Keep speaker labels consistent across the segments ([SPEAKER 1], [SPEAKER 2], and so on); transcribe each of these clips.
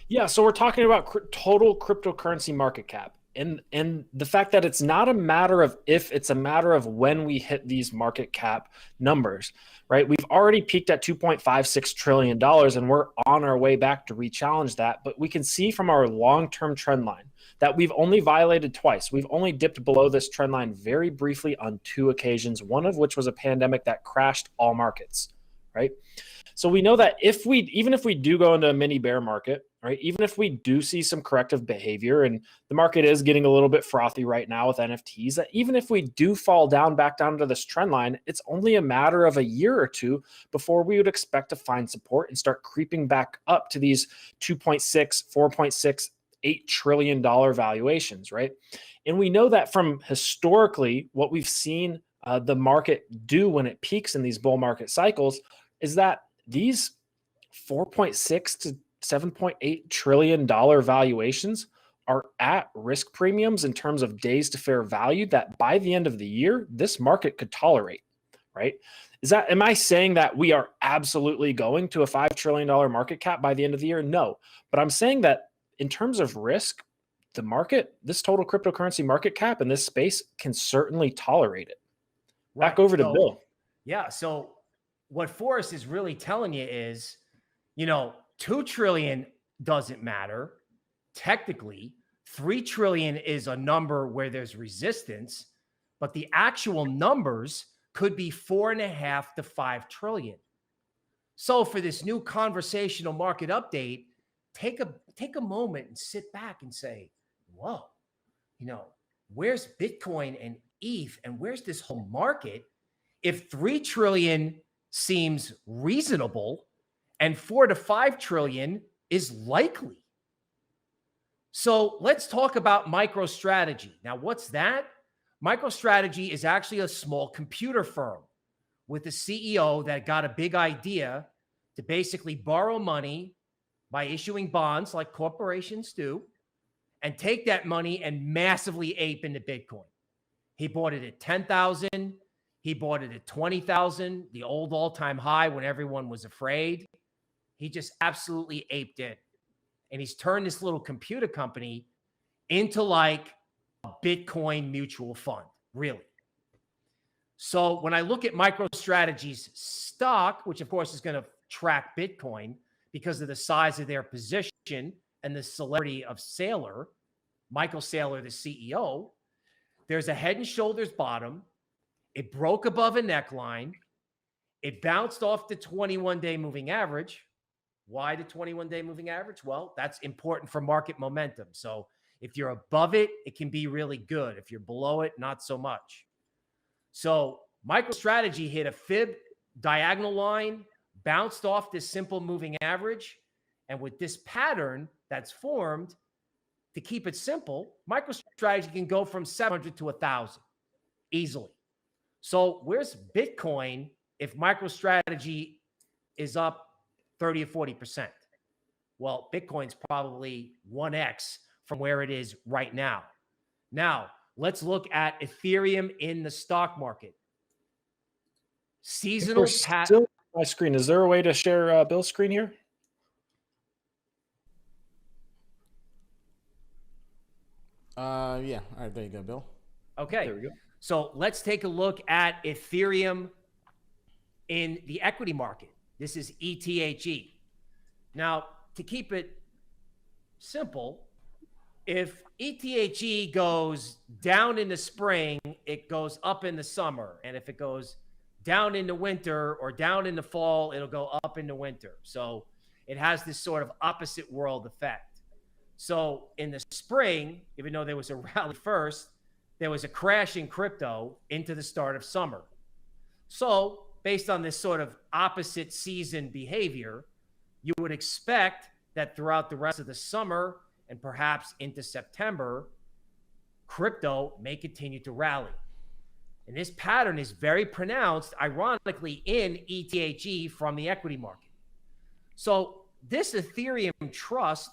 [SPEAKER 1] Yeah, so we're talking about total cryptocurrency market cap. And the fact that it's not a matter of if, it's a matter of when we hit these market cap numbers, right? We've already peaked at $2.56 trillion and we're on our way back to re-challenge that. But we can see from our long-term trend line that we've only violated twice. We've only dipped below this trend line very briefly on 2 occasions, one of which was a pandemic that crashed all markets, right? So we know that even if we do go into a mini bear market, right, even if we do see some corrective behavior, and the market is getting a little bit frothy right now with NFTs, that even if we do fall back down to this trend line, it's only a matter of a year or two before we would expect to find support and start creeping back up to these 2.6, 4.6, $8 trillion valuations, right? And we know that from historically what we've seen the market do when it peaks in these bull market cycles is that these 4.6 to $7.8 trillion valuations are at risk premiums in terms of days to fair value that by the end of the year, this market could tolerate, right? Am I saying that we are absolutely going to a $5 trillion market cap by the end of the year? No, but I'm saying that in terms of risk, the market, this total cryptocurrency market cap in this space can certainly tolerate it. Back over to Bill.
[SPEAKER 2] Yeah. So what Forrest is really telling you is, 2 trillion doesn't matter. Technically, 3 trillion is a number where there's resistance, but the actual numbers could be 4.5 to 5 trillion. So for this new conversational market update, take a moment and sit back and say, whoa, where's Bitcoin and ETH and where's this whole market? If 3 trillion seems reasonable and 4 to 5 trillion is likely. So let's talk about MicroStrategy. Now, what's that? MicroStrategy is actually a small computer firm with a CEO that got a big idea to basically borrow money by issuing bonds like corporations do and take that money and massively ape into Bitcoin. He bought it at 10,000. He bought it at 20,000, the old all-time high when everyone was afraid. He just absolutely aped it. And he's turned this little computer company into like a Bitcoin mutual fund, really. So when I look at MicroStrategy's stock, which of course is going to track Bitcoin because of the size of their position and the celebrity of Saylor, Michael Saylor, the CEO, there's a head and shoulders bottom. It broke above a neckline. It bounced off the 21-day moving average. Why the 21-day moving average? Well, that's important for market momentum. So if you're above it, it can be really good. If you're below it, not so much. So MicroStrategy hit a fib diagonal line, bounced off this simple moving average. And with this pattern that's formed, to keep it simple, MicroStrategy can go from 700 to 1,000 easily. So where's Bitcoin if MicroStrategy is up 30 or 40%? Well, Bitcoin's probably 1x from where it is right now. Now, let's look at Ethereum in the stock market. Seasonal
[SPEAKER 1] Still on my screen. Is there a way to share Bill's screen here?
[SPEAKER 3] Yeah. All right, there you go, Bill.
[SPEAKER 2] Okay.
[SPEAKER 1] There we go.
[SPEAKER 2] So let's take a look at Ethereum in the equity market. This is ETHE. Now, to keep it simple, if ETHE goes down in the spring, it goes up in the summer. And if it goes down in the winter or down in the fall, it'll go up in the winter. So it has this sort of opposite world effect. So in the spring, even though there was a rally first, there was a crash in crypto into the start of summer. So based on this sort of opposite season behavior, you would expect that throughout the rest of the summer and perhaps into September, crypto may continue to rally. And this pattern is very pronounced, ironically, in ETHE from the equity market. So this Ethereum trust,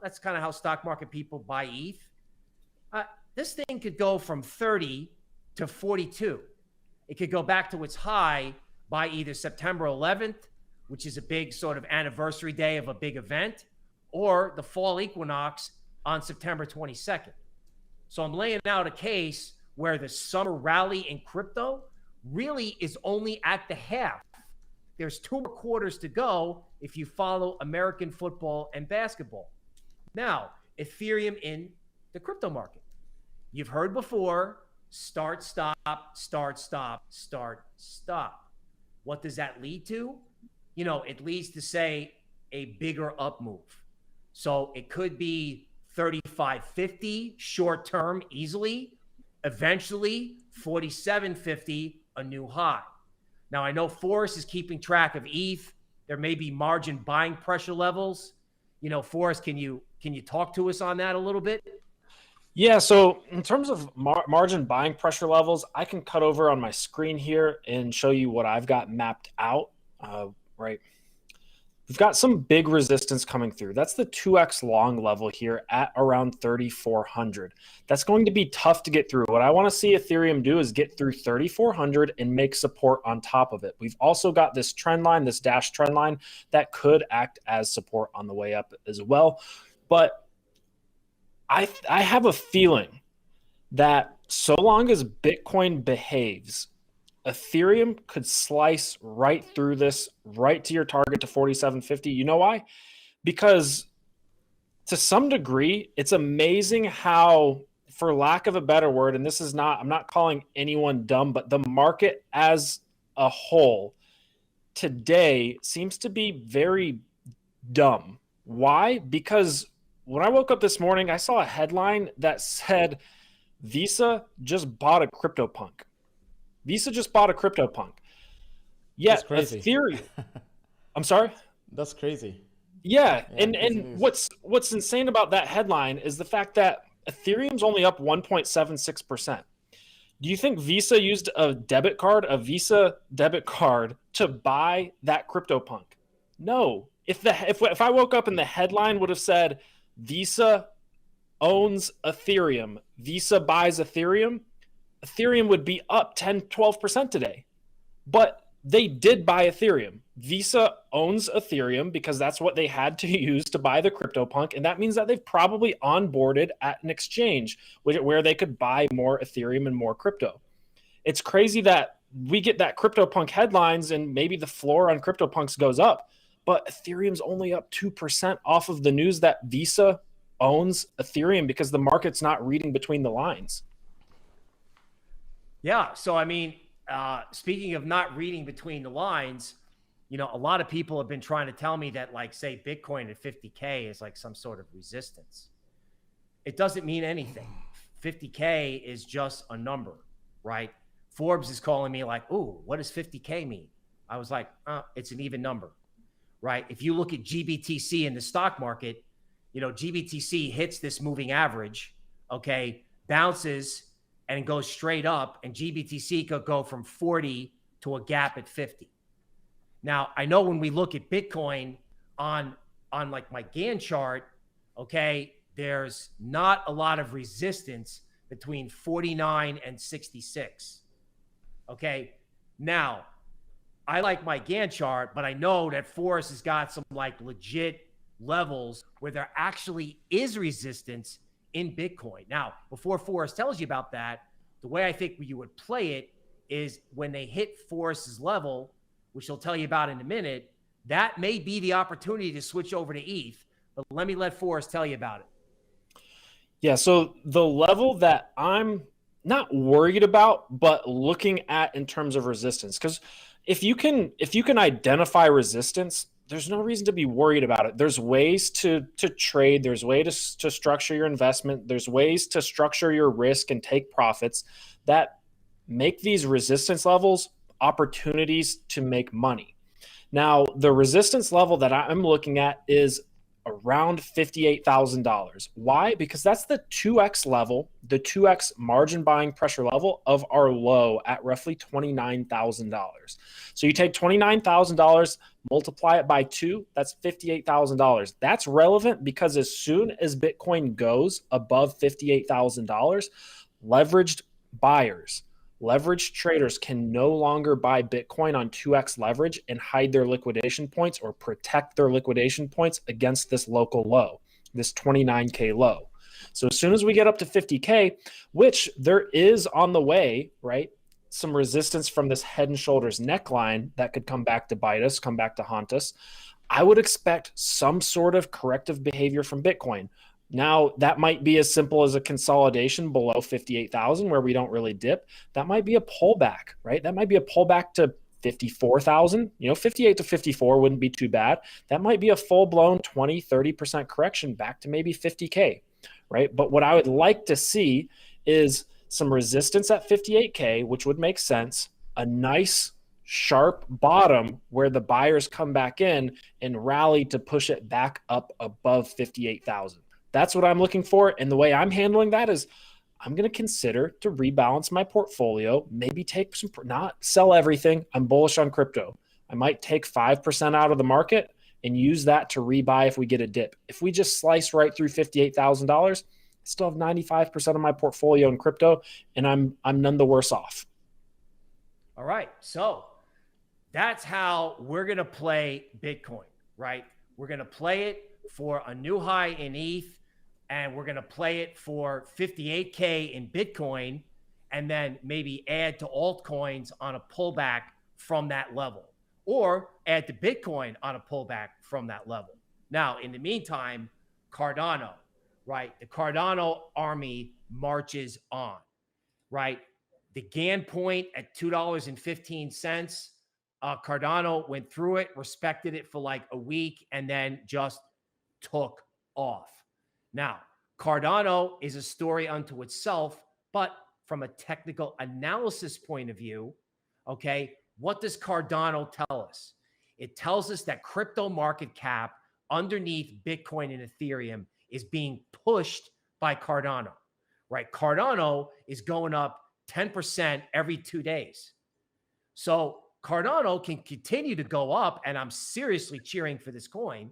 [SPEAKER 2] that's kind of how stock market people buy ETH. This thing could go from 30 to 42. It could go back to its high by either September 11th, which is a big sort of anniversary day of a big event, or the fall equinox on September 22nd. So I'm laying out a case where the summer rally in crypto really is only at the half. There's 2 more quarters to go if you follow American football and basketball. Now, Ethereum in the crypto market. You've heard before, start, stop, start, stop, start, stop. What does that lead to? It leads to, say, a bigger up move. So it could be 35.50 short term easily, eventually 47.50, a new high. Now, I know Forrest is keeping track of ETH. There may be margin buying pressure levels. Forrest, can you talk to us on that a little bit?
[SPEAKER 1] Yeah, so in terms of margin buying pressure levels, I can cut over on my screen here and show you what I've got mapped out, right? We've got some big resistance coming through. That's the 2x long level here at around 3,400. That's going to be tough to get through. What I want to see Ethereum do is get through 3,400 and make support on top of it. We've also got this trend line, this dash trend line, that could act as support on the way up as well. But I have a feeling that so long as Bitcoin behaves, Ethereum could slice right through this, right to your target to 47.50. You know why? Because to some degree, it's amazing how, for lack of a better word, and I'm not calling anyone dumb, but the market as a whole today seems to be very dumb. Why? Because when I woke up this morning, I saw a headline that said Visa just bought a CryptoPunk. Visa just bought a CryptoPunk. Yet Ethereum. I'm sorry?
[SPEAKER 3] That's crazy.
[SPEAKER 1] Yeah, and what's insane about that headline is the fact that Ethereum's only up 1.76%. Do you think Visa used a Visa debit card to buy that CryptoPunk? No. If I woke up and the headline would have said Visa owns Ethereum, Visa buys Ethereum, Ethereum would be up 10, 12% today. But they did buy Ethereum. Visa owns Ethereum because that's what they had to use to buy the CryptoPunk. And that means that they've probably onboarded at an exchange where they could buy more Ethereum and more crypto. It's crazy that we get that CryptoPunk headlines and maybe the floor on CryptoPunks goes up. But Ethereum's only up 2% off of the news that Visa owns Ethereum because the market's not reading between the lines.
[SPEAKER 2] Yeah. So, I mean, speaking of not reading between the lines, a lot of people have been trying to tell me that, like, say, Bitcoin at 50K is like some sort of resistance. It doesn't mean anything. 50K is just a number, right? Forbes is calling me like, ooh, what does 50K mean? I was like, it's an even number, right? If you look at GBTC in the stock market, GBTC hits this moving average, okay, bounces and goes straight up, and GBTC could go from 40 to a gap at 50. Now, I know when we look at Bitcoin on like my Gann chart, okay, there's not a lot of resistance between 49 and 66. Okay. Now, I like my Gann chart, but I know that Forrest has got some like legit levels where there actually is resistance in Bitcoin. Now, before Forrest tells you about that, the way I think you would play it is when they hit Forrest's level, which he'll tell you about in a minute, that may be the opportunity to switch over to ETH. But let Forrest tell you about it.
[SPEAKER 1] Yeah, so the level that I'm not worried about, but looking at in terms of resistance, because if you can identify resistance, there's no reason to be worried about it. There's ways to trade. There's ways to structure your investment. There's ways to structure your risk and take profits that make these resistance levels opportunities to make money. Now, the resistance level that I'm looking at is around $58,000. Why? Because that's the 2x level, the 2x margin buying pressure level of our low at roughly $29,000. So you take $29,000, multiply it by 2, that's $58,000. That's relevant because as soon as Bitcoin goes above $58,000, leveraged buyers Leveraged traders can no longer buy Bitcoin on 2x leverage and hide their liquidation points or protect their liquidation points against this local low, this 29K low. So as soon as we get up to 50K, which there is on the way, right? Some resistance from this head and shoulders neckline that could come back to bite us, come back to haunt us. I would expect some sort of corrective behavior from Bitcoin. Now, that might be as simple as a consolidation below 58,000 where we don't really dip. That might be a pullback, right? That might be a pullback to 54,000. 58 to 54 wouldn't be too bad. That might be a full-blown 20, 30% correction back to maybe 50K, right? But what I would like to see is some resistance at 58K, which would make sense, a nice sharp bottom where the buyers come back in and rally to push it back up above 58,000. That's what I'm looking for. And the way I'm handling that is I'm going to consider to rebalance my portfolio, maybe take some, not sell everything. I'm bullish on crypto. I might take 5% out of the market and use that to rebuy if we get a dip. If we just slice right through $58,000, I still have 95% of my portfolio in crypto, and I'm none the worse off.
[SPEAKER 2] All right. So that's how we're going to play Bitcoin, right? We're going to play it for a new high in ETH, and we're going to play it for 58K in Bitcoin, and then maybe add to altcoins on a pullback from that level, or add to Bitcoin on a pullback from that level. Now, in the meantime, Cardano, right? The Cardano army marches on, right? The Gann point at $2.15. Cardano went through it, respected it for like a week, and then just took off. Now, Cardano is a story unto itself, but from a technical analysis point of view, okay, what does Cardano tell us? It tells us that crypto market cap underneath Bitcoin and Ethereum is being pushed by Cardano, right? Cardano is going up 10% every 2 days. So Cardano can continue to go up, and I'm seriously cheering for this coin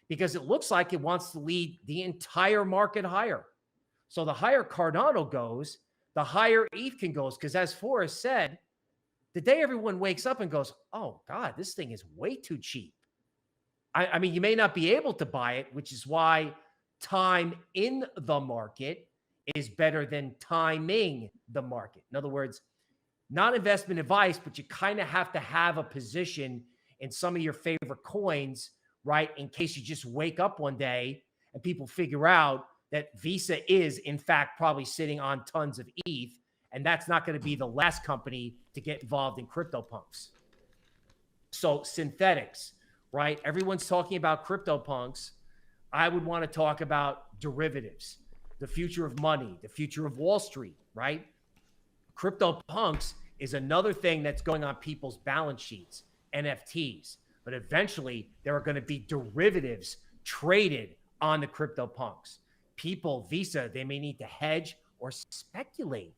[SPEAKER 2] because it looks like it wants to lead the entire market higher. So the higher Cardano goes, the higher ETH can go. Because as Forrest said, the day everyone wakes up and goes, oh God, this thing is way too cheap. I mean, you may not be able to buy it, which is why time in the market is better than timing the market. In other words, not investment advice, but you kind of have to have a position in some of your favorite coins, right? In case you just wake up one day and people figure out that Visa is, in fact, probably sitting on tons of ETH, and that's not going to be the last company to get involved in CryptoPunks. So synthetics, right? Everyone's talking about CryptoPunks. I would want to talk about derivatives, the future of money, the future of Wall Street, right? CryptoPunks is another thing that's going on people's balance sheets, NFTs. But eventually, there are going to be derivatives traded on the CryptoPunks. People, Visa, they may need to hedge or speculate,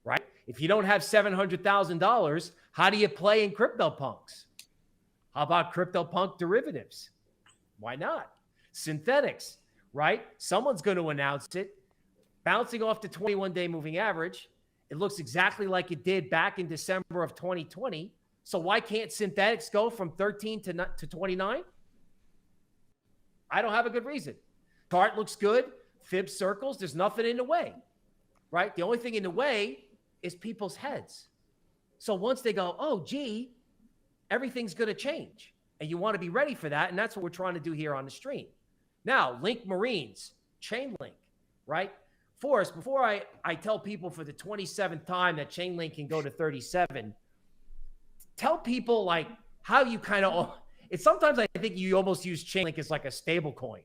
[SPEAKER 2] right? If you don't have $700,000, how do you play in CryptoPunks? How about CryptoPunk derivatives? Why not? Synthetics, right? Someone's going to announce it. Bouncing off the 21-day moving average, it looks exactly like it did back in December of 2020. So why can't synthetics go from 13 to 29? I don't have a good reason. Chart looks good. Fib circles. There's nothing in the way, right? The only thing in the way is people's heads. So once they go, oh, gee, everything's going to change. And you want to be ready for that. And that's what we're trying to do here on the stream. Now, Link Marines, Chainlink, right? Forrest, before I tell people for the 27th time that Chainlink can go to 37, tell people like how you kind of, it's sometimes I think you almost use Chainlink as like a stable coin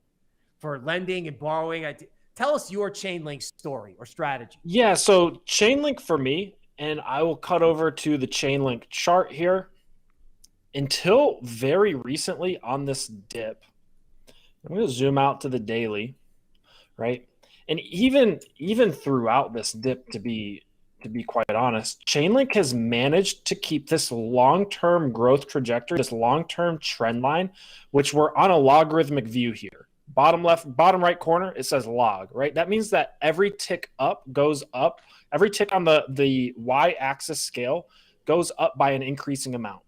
[SPEAKER 2] for lending and borrowing. Tell us your Chainlink story or strategy.
[SPEAKER 1] Yeah, so Chainlink for me, and I will cut over to the Chainlink chart here. Until very recently on this dip, I'm going to zoom out to the daily, right? And even throughout this dip, to be quite honest, Chainlink has managed to keep this long-term growth trajectory, this long-term trend line, which we're on a logarithmic view here. bottom left, bottom right corner, it says log, right? That means that every tick up goes up. Every tick on the y-axis scale goes up by an increasing amount.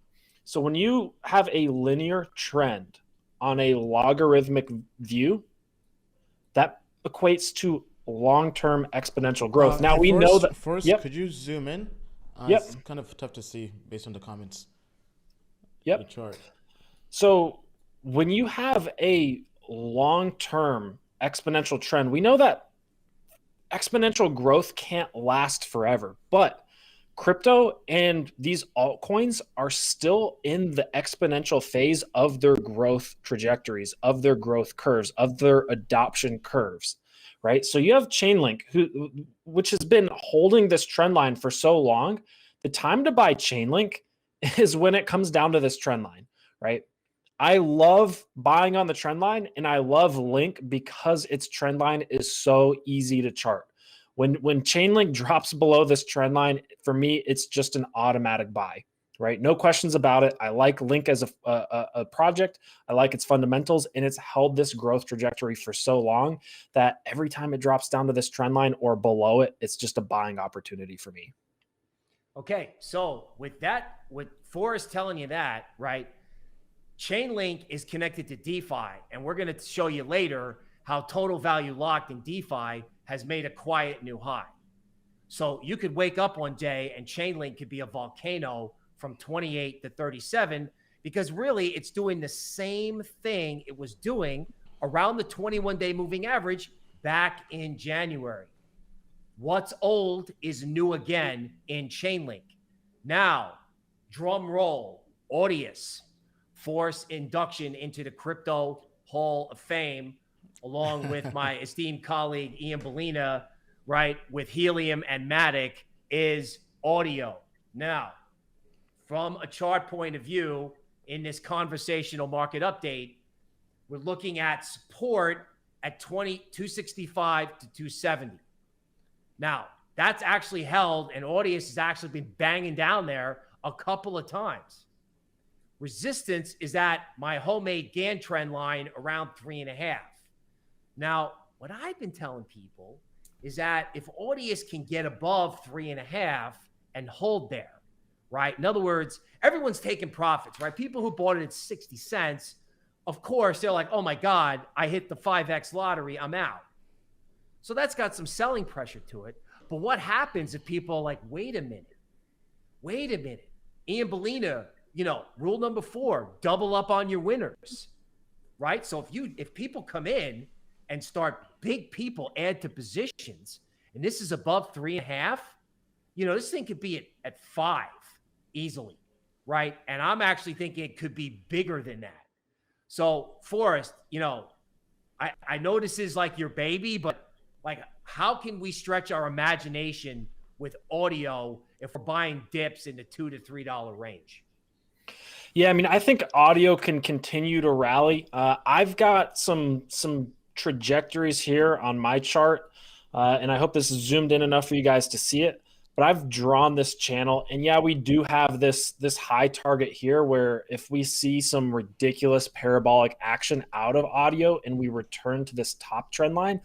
[SPEAKER 1] So when you have a linear trend on a logarithmic view, that equates to long-term exponential growth. Now we know that.
[SPEAKER 3] First, could you zoom in?
[SPEAKER 1] Yep.
[SPEAKER 3] It's kind of tough to see based on the comments.
[SPEAKER 1] Yep.
[SPEAKER 3] The chart.
[SPEAKER 1] So when you have a long-term exponential trend, we know that exponential growth can't last forever, but crypto and these altcoins are still in the exponential phase of their growth trajectories, of their growth curves, of their adoption curves, right? So you have Chainlink, which has been holding this trend line for so long. The time to buy Chainlink is when it comes down to this trend line, right? I love buying on the trend line, and I love Link because its trend line is so easy to chart. When Chainlink drops below this trend line, for me, it's just an automatic buy, right? No questions about it. I like Link as a project. I like its fundamentals, and it's held this growth trajectory for so long that every time it drops down to this trend line or below it, it's just a buying opportunity for me.
[SPEAKER 2] Okay, so with Forrest telling you that, right? Chainlink is connected to DeFi, and we're going to show you later how total value locked in DeFi has made a quiet new high. So you could wake up one day and Chainlink could be a volcano from 28 to 37, because really it's doing the same thing it was doing around the 21-day moving average back in January. What's old is new again in Chainlink. Now, drum roll, Audius, force induction into the Crypto Hall of Fame, along with my esteemed colleague, Ian Bellina, right, with Helium and Matic, is audio. Now, from a chart point of view, in this conversational market update, we're looking at support at 265 to 270. Now, that's actually held, and Audius has actually been banging down there a couple of times. Resistance is at my homemade Gann trend line around 3.5. Now, what I've been telling people is that if Audius can get above 3.5 and hold there, right? In other words, everyone's taking profits, right? People who bought it at 60 cents, of course, they're like, oh my God, I hit the 5X lottery, I'm out. So that's got some selling pressure to it. But what happens if people are like, wait a minute, Ian Bellina, rule number 4, double up on your winners, right? So if people come in and start, big people add to positions, and this is above 3.5, this thing could be at 5 easily, right? And I'm actually thinking it could be bigger than that. So Forrest, I know this is like your baby, but like, how can we stretch our imagination with audio if we're buying dips in the $2 to $3 range?
[SPEAKER 1] Yeah, I mean, I think audio can continue to rally. I've got some trajectories here on my chart, and I hope this is zoomed in enough for you guys to see it. But I've drawn this channel, and yeah, we do have this high target here where if we see some ridiculous parabolic action out of audio and we return to this top trend line,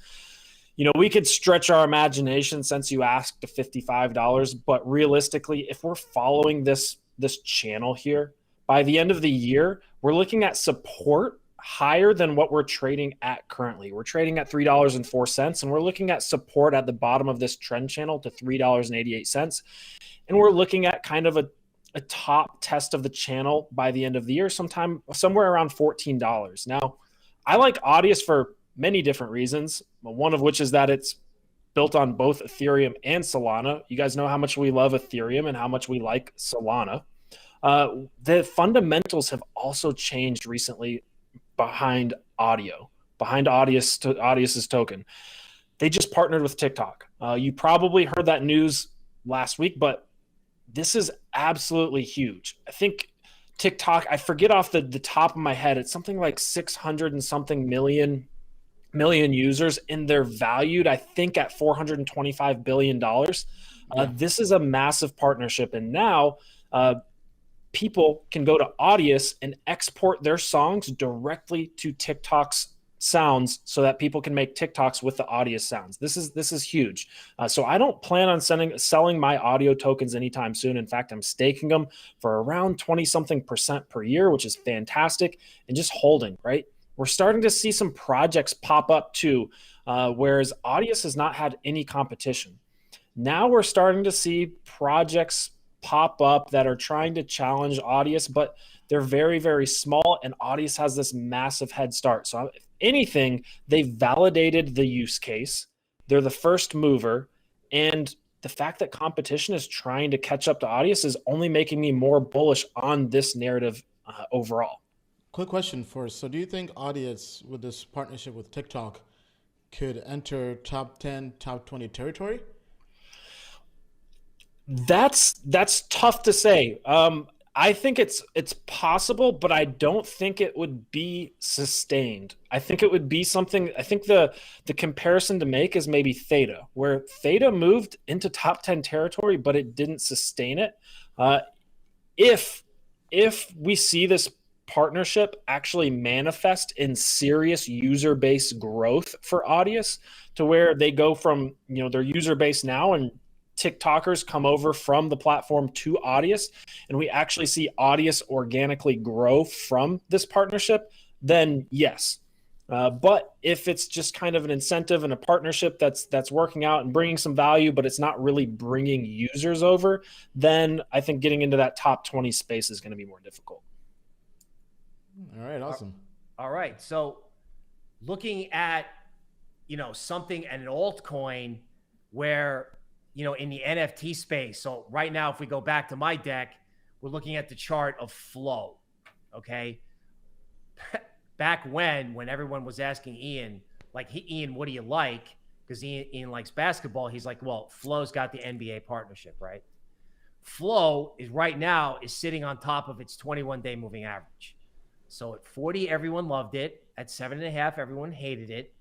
[SPEAKER 1] we could stretch our imagination since you asked to $55, but realistically, if we're following this channel here, by the end of the year, we're looking at support higher than what we're trading at currently. We're trading at $3.04, and we're looking at support at the bottom of this trend channel to $3.88. And we're looking at kind of a top test of the channel by the end of the year, somewhere around $14. Now, I like Audius for many different reasons, one of which is that it's built on both Ethereum and Solana. You guys know how much we love Ethereum and how much we like Solana. The fundamentals have also changed recently behind Audius's token. They just partnered with TikTok. You probably heard that news last week, but this is absolutely huge. I think TikTok, I forget off the top of my head, it's something like 600 and something million users, and they're valued, I think, at $425 billion. This is a massive partnership. And now people can go to Audius and export their songs directly to TikTok's sounds so that people can make TikToks with the Audius sounds. This is huge. So I don't plan on selling my audio tokens anytime soon. In fact, I'm staking them for around 20-something% per year, which is fantastic, and just holding, right? We're starting to see some projects pop up too, whereas Audius has not had any competition. Now we're starting to see projects pop up that are trying to challenge Audius, but they're very, very small, and Audius has this massive head start. So if anything, they've validated the use case. They're the first mover, and the fact that competition is trying to catch up to Audius is only making me more bullish on this narrative overall.
[SPEAKER 3] Quick question first. So do you think Audius, with this partnership with TikTok, could enter top 10, top 20 territory?
[SPEAKER 1] That's tough to say. I think it's possible, but I don't think it would be sustained. I think it would be something. I think the comparison to make is maybe Theta, where Theta moved into top 10 territory, but it didn't sustain it. If we see this partnership actually manifest in serious user base growth for Audius, to where they go from their user base now and TikTokers come over from the platform to Audius, and we actually see Audius organically grow from this partnership, then yes. But if it's just kind of an incentive and a partnership that's working out and bringing some value, but it's not really bringing users over, then I think getting into that top 20 space is going to be more difficult.
[SPEAKER 3] All right, awesome.
[SPEAKER 2] All right, so looking at something and an altcoin where in the NFT space. So right now, if we go back to my deck, we're looking at the chart of flow. Okay. Back when everyone was asking Ian, Ian, what do you like? Because Ian likes basketball. He's like, well, Flow's got the NBA partnership, right? Flow is right now sitting on top of its 21-day moving average. So at 40, everyone loved it. At 7.5, everyone hated it.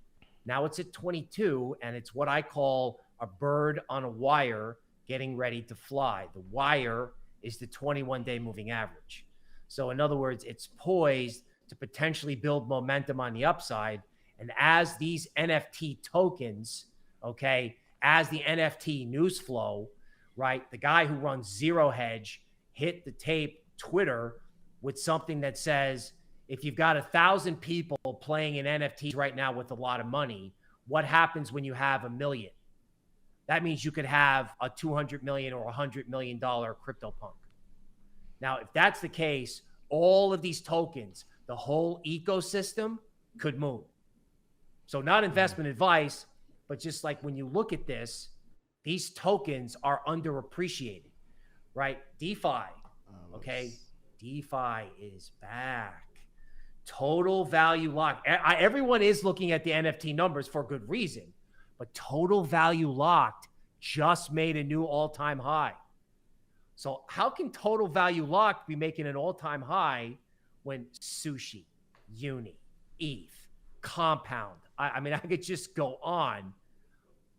[SPEAKER 2] Now it's at 22, and it's what I call a bird on a wire getting ready to fly. The wire is the 21-day moving average. So in other words, it's poised to potentially build momentum on the upside. And as these NFT tokens, okay, as the NFT news flow, right, the guy who runs Zero Hedge hit the tape Twitter with something that says, if you've got 1,000 people playing in NFTs right now with a lot of money, what happens when you have 1 million? That means you could have a $200 million or $100 million CryptoPunk. Now, if that's the case, all of these tokens, the whole ecosystem could move. So not investment advice, but just like when you look at this, these tokens are underappreciated, right? DeFi, okay? DeFi is back. Total value locked. Everyone is looking at the NFT numbers for good reason. But total value locked just made a new all-time high. So how can total value locked be making an all-time high when Sushi, Uni, ETH, Compound, I mean, I could just go on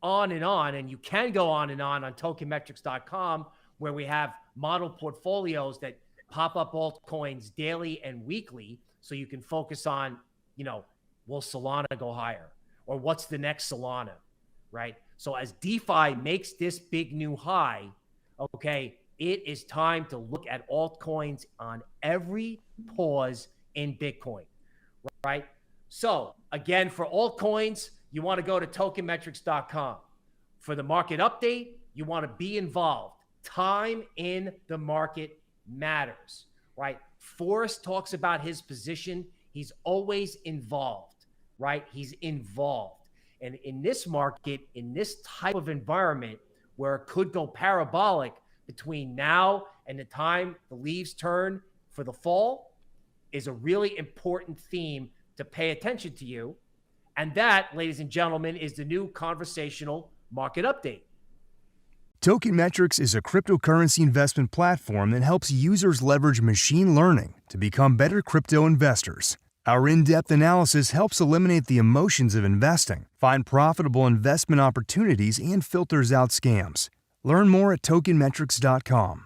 [SPEAKER 2] and on, and you can go on tokenmetrics.com, where we have model portfolios that pop up altcoins daily and weekly, so you can focus on, will Solana go higher? Or what's the next Solana? Right? So as DeFi makes this big new high, okay, it is time to look at altcoins on every pause in Bitcoin, right? So again, for altcoins, you want to go to tokenmetrics.com. For the market update, you want to be involved. Time in the market matters, right? Forrest talks about his position. He's always involved, right? He's involved. And in this market, in this type of environment where it could go parabolic between now and the time the leaves turn for the fall, is a really important theme to pay attention to you. And that, ladies and gentlemen, is the new conversational market update.
[SPEAKER 4] Token Metrics is a cryptocurrency investment platform that helps users leverage machine learning to become better crypto investors. Our in-depth analysis helps eliminate the emotions of investing, find profitable investment opportunities, and filters out scams. Learn more at tokenmetrics.com.